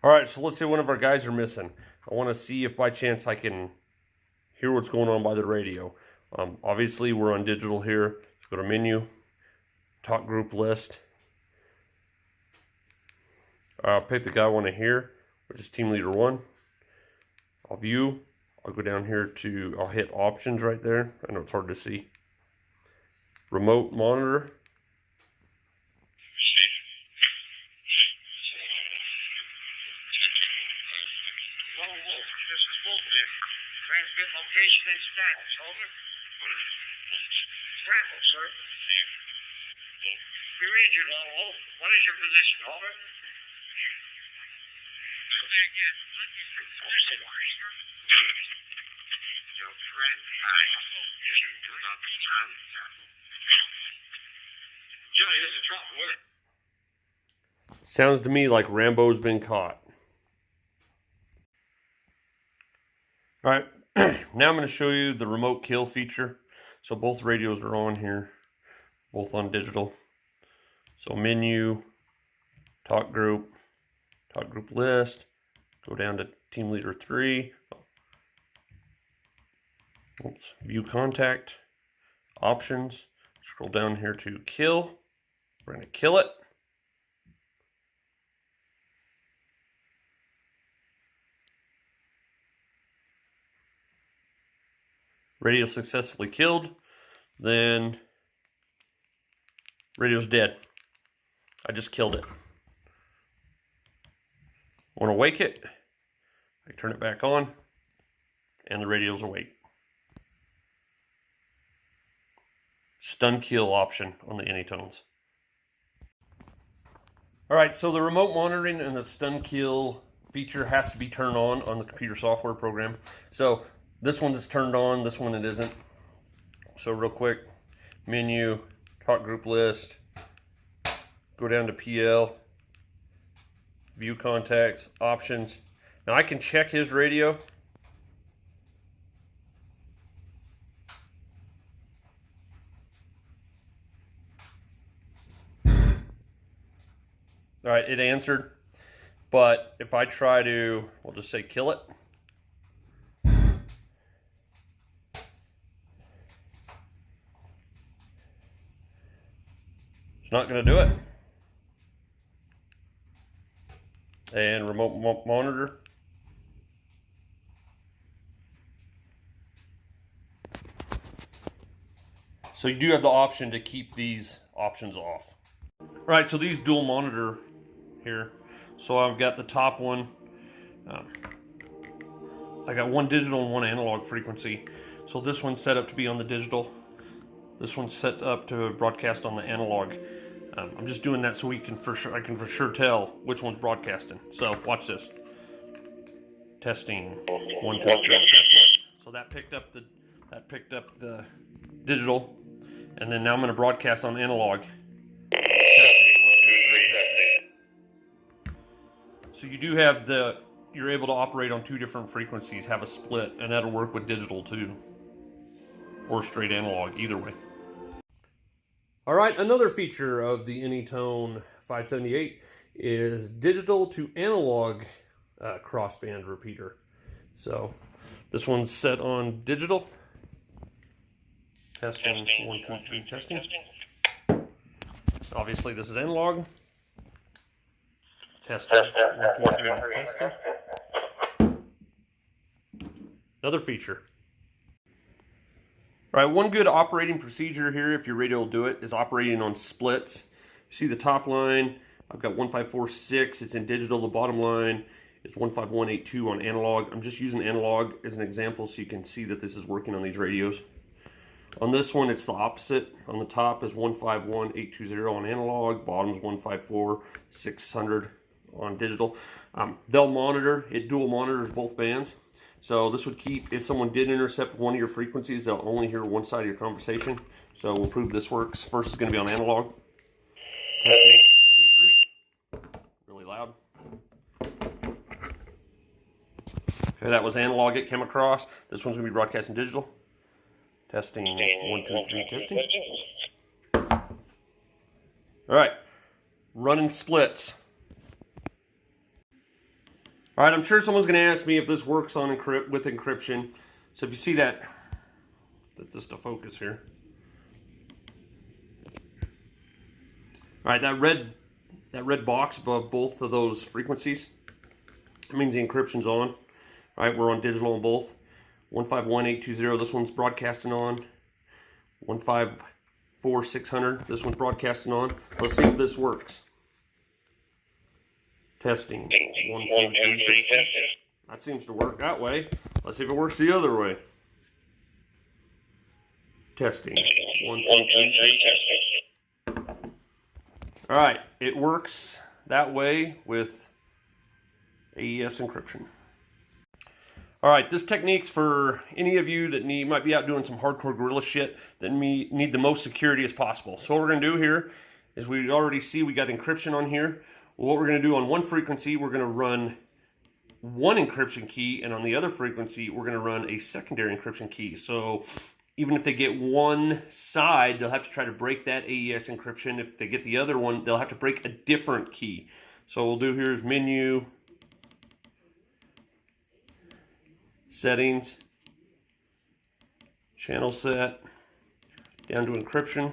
All right, so let's say one of our guys are missing. I want to see if by chance I can hear what's going on by the radio. Obviously, we're on digital here. Let's go to menu, talk group list. I'll pick the guy I want to hear, which is team leader 1. I'll view. I'll go down here to, I'll hit options right there. I know it's hard to see. Remote monitor. Transmit location and status, over. Travel, sir. We read you, Lolo. What is your position, over? Your friend, is you do not stand. Johnny, this is trouble with it. Sounds to me like Rambo's been caught. All right, now I'm going to show you the remote kill feature. So both radios are on here, both on digital. So menu, talk group list, go down to team leader 3. Oops, view contact, options, scroll down here to kill. We're going to kill it. Radio successfully killed, then radio's dead. I just killed it. Want to wake it, I turn it back on, and the radio's awake. Stun kill option on the Anytones. Alright, so the remote monitoring and the stun kill feature has to be turned on the computer software program. So this one is turned on, this one it isn't. So real quick, menu, talk group list, go down to PL, view contacts, options. Now I can check his radio. All right, it answered. But if I try to, we'll just say kill it. It's not going to do it. And remote monitor. So you do have the option to keep these options off. All right, so these dual monitor here. So I've got the top one. I got one digital and one analog frequency. So this one's set up to be on the digital. This one's set up to broadcast on the analog. I'm just doing that so I can for sure tell which one's broadcasting. So watch this. Testing 1, 2, 3. Testing. So that picked up the digital, and then now I'm going to broadcast on analog. Testing 1, 2, 3. Testing. So you do have you're able to operate on 2 different frequencies, have a split, and that'll work with digital too, or straight analog, either way. All right, another feature of the Anytone 578 is digital to analog crossband repeater. So this one's set on digital. Testing 1, 2, 3. Testing. Obviously, this is analog. Testing 1, 2, 3. Testing. Another feature. All right, one good operating procedure here, if your radio will do it, is operating on splits. See the top line, I've got 1546, it's in digital. The bottom line is 15182 on analog. I'm just using analog as an example so you can see that this is working on these radios. On this one, it's the opposite. On the top is 151820 on analog, bottom is 154600 on digital. They'll monitor, it dual monitors both bands. So this would keep, if someone did intercept one of your frequencies, they'll only hear one side of your conversation. So we'll prove this works. First is going to be on analog. Testing. 1, 2, 3. Really loud. Okay, that was analog, it came across. This one's going to be broadcasting digital. Testing 1, 2, 3, testing. All right, running splits. All right, I'm sure someone's going to ask me if this works on with encryption. So if you see that, just to focus here. All right, that red box above both of those frequencies, that means the encryption's on. All right, we're on digital on both. 151.820, this one's broadcasting on. 154.600, this one's broadcasting on. Let's see if this works. Testing. 1, 2, 3, testing. That seems to work that way. Let's see if it works the other way. Testing. 1, 2, 3, testing. All right, it works that way with AES encryption. All right, this technique's for any of you that might be out doing some hardcore guerrilla shit that need the most security as possible. So what we're gonna do here is we already see we got encryption on here. Well, what we're gonna do on one frequency, we're gonna run one encryption key, and on the other frequency, we're gonna run a secondary encryption key. So even if they get one side, they'll have to try to break that AES encryption. If they get the other one, they'll have to break a different key. So what we'll do here is menu, settings, channel set, down to encryption,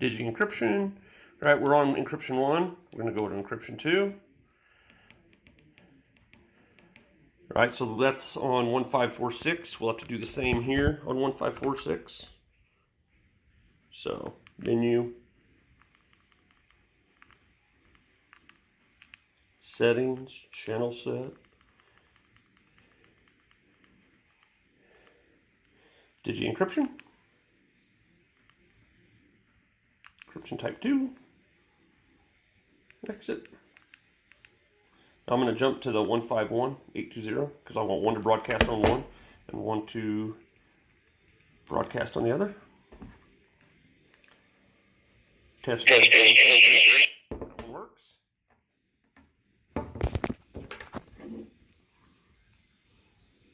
digi encryption. All right, we're on encryption 1. We're going to go to encryption 2. All right, so that's on 1546. We'll have to do the same here on 1546. So menu, settings, channel set, digi encryption, encryption type 2, exit. Now I'm going to jump to the 151.820 because I want one to broadcast on one and one to broadcast on the other. Test. That one works.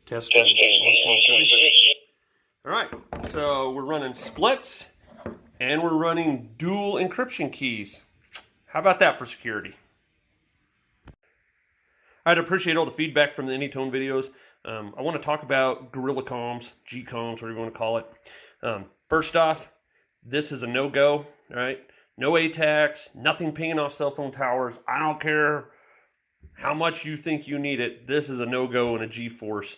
Test. All right, so we're running splits and we're running dual encryption keys. How about that for security? I'd appreciate all the feedback from the Anytone videos. I want to talk about Gorilla Comms, G-Comms, whatever you want to call it. First off, this is a no-go, all right? No ATACs, nothing pinging off cell phone towers. I don't care how much you think you need it. This is a no-go in a G-Force.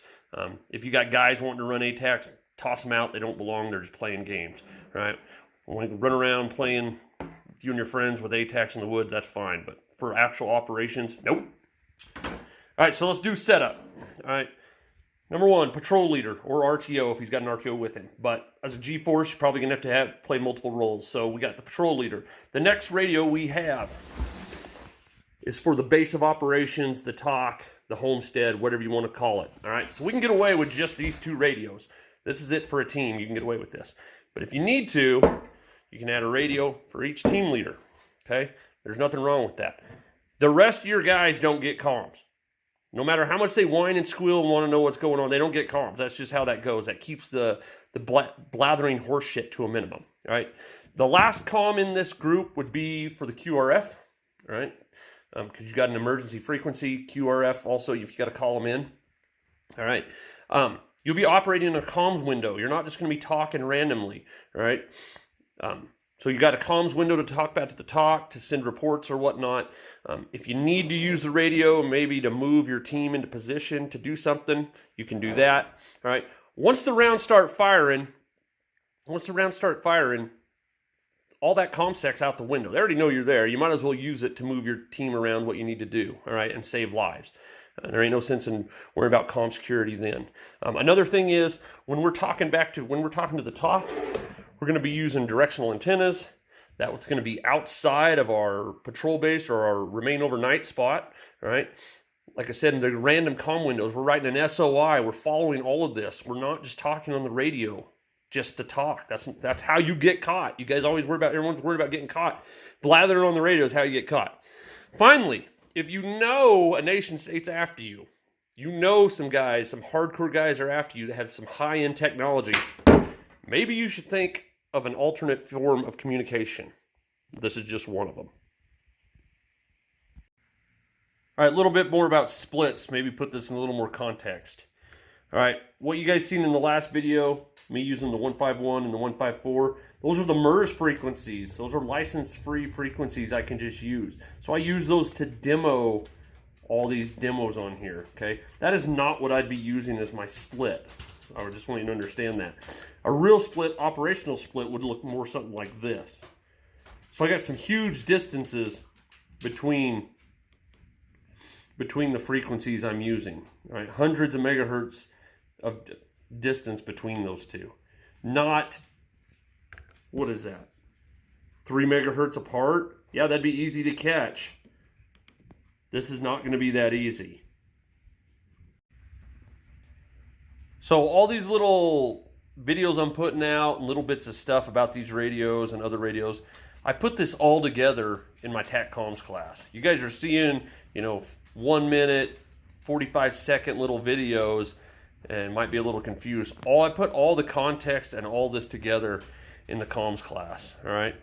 If you got guys wanting to run ATACs, toss them out. They don't belong. They're just playing games, right? When you run around playing with you and your friends with ATACs in the woods, that's fine. But for actual operations, nope. All right, so let's do setup. All right, number one, patrol leader or RTO if he's got an RTO with him. But as a G-Force, you're probably gonna have to play multiple roles. So we got the patrol leader. The next radio we have is for the base of operations, the TOC, the homestead, whatever you want to call it. All right, so we can get away with just these two radios. This is it for a team. You can get away with this. But if you need to, you can add a radio for each team leader. Okay, there's nothing wrong with that. The rest of your guys don't get comms. No matter how much they whine and squeal and want to know what's going on, they don't get comms. That's just how that goes. That keeps the blathering horse shit to a minimum. All right. The last comm in this group would be for the QRF. All right. Because you got an emergency frequency QRF. Also, if you got to call them in. All right. You'll be operating in a comms window. You're not just going to be talking randomly. All right. So you got a comms window to talk back to the TOC, to send reports or whatnot. If you need to use the radio, maybe to move your team into position to do something, you can do that. All right. Once the rounds start firing, all that ComSec's out the window. They already know you're there. You might as well use it to move your team around what you need to do, all right, and save lives. There ain't no sense in worrying about comm security then. Another thing is when we're talking to the TOC, we're going to be using directional antennas. That's going to be outside of our patrol base or our remain overnight spot. All right. Like I said, in the random comm windows, we're writing an SOI. We're following all of this. We're not just talking on the radio just to talk. That's how you get caught. You guys always everyone's worried about getting caught. Blathering on the radio is how you get caught. Finally, if you know a nation state's after you, you know some guys, some hardcore guys are after you that have some high-end technology, maybe you should think of an alternate form of communication. This is just one of them. All right, a little bit more about splits. Maybe put this in a little more context. All right, what you guys seen in the last video, me using the 151 and the 154, those are the MERS frequencies. Those are license-free frequencies I can just use. So I use those to demo all these demos on here, okay? That is not what I'd be using as my split. I just want you to understand that. A real split, operational split, would look more something like this. So I got some huge distances between the frequencies I'm using, all right? Hundreds of megahertz of distance between those two. Not, what is that? 3 megahertz apart? Yeah, that'd be easy to catch. This is not going to be that easy. So all these little videos I'm putting out and little bits of stuff about these radios and other radios, I put this all together in my TACCOMS class. You guys are seeing, 1 minute, 45-second little videos and might be a little confused. I put all the context and all this together in the comms class, all right?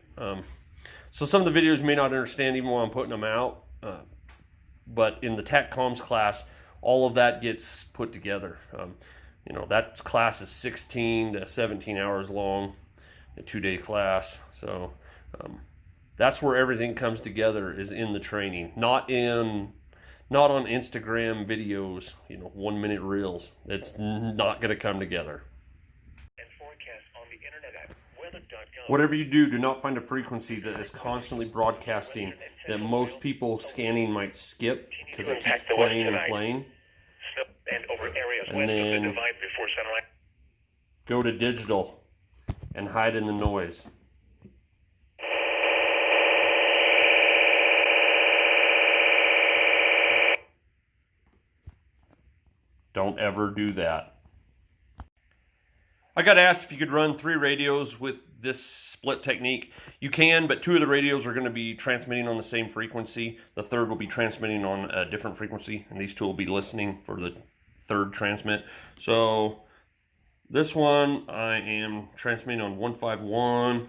So some of the videos you may not understand even while I'm putting them out, but in the TACCOMS class, all of that gets put together. That class is 16 to 17 hours long, a 2-day class. So that's where everything comes together, is in the training, not on Instagram videos, 1-minute reels. It's not going to come together. And forecast on the internet at weather.com. Whatever you do, do not find a frequency that is constantly broadcasting that most people scanning might skip because it keeps playing and playing. And over areas And west of the then divide before sunrise. go to digital and hide in the noise. Don't ever do that. I got asked if you could run 3 radios with this split technique. You can, but 2 of the radios are going to be transmitting on the same frequency. The third will be transmitting on a different frequency, and these 2 will be listening for the third transmit. So this one I am transmitting on 151.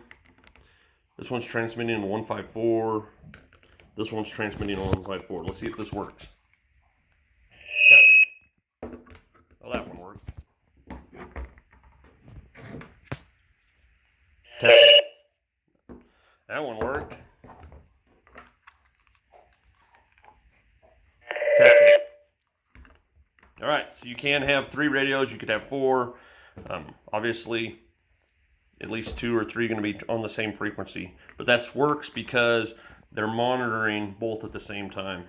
This one's transmitting on 154. This one's transmitting on 154. Let's see if this works. Testing. Oh, that one worked. Testing. That one worked. Testing. All right, so you can have 3 radios. You could have 4. Obviously, at least 2 or 3 going to be on the same frequency. But that works because they're monitoring both at the same time.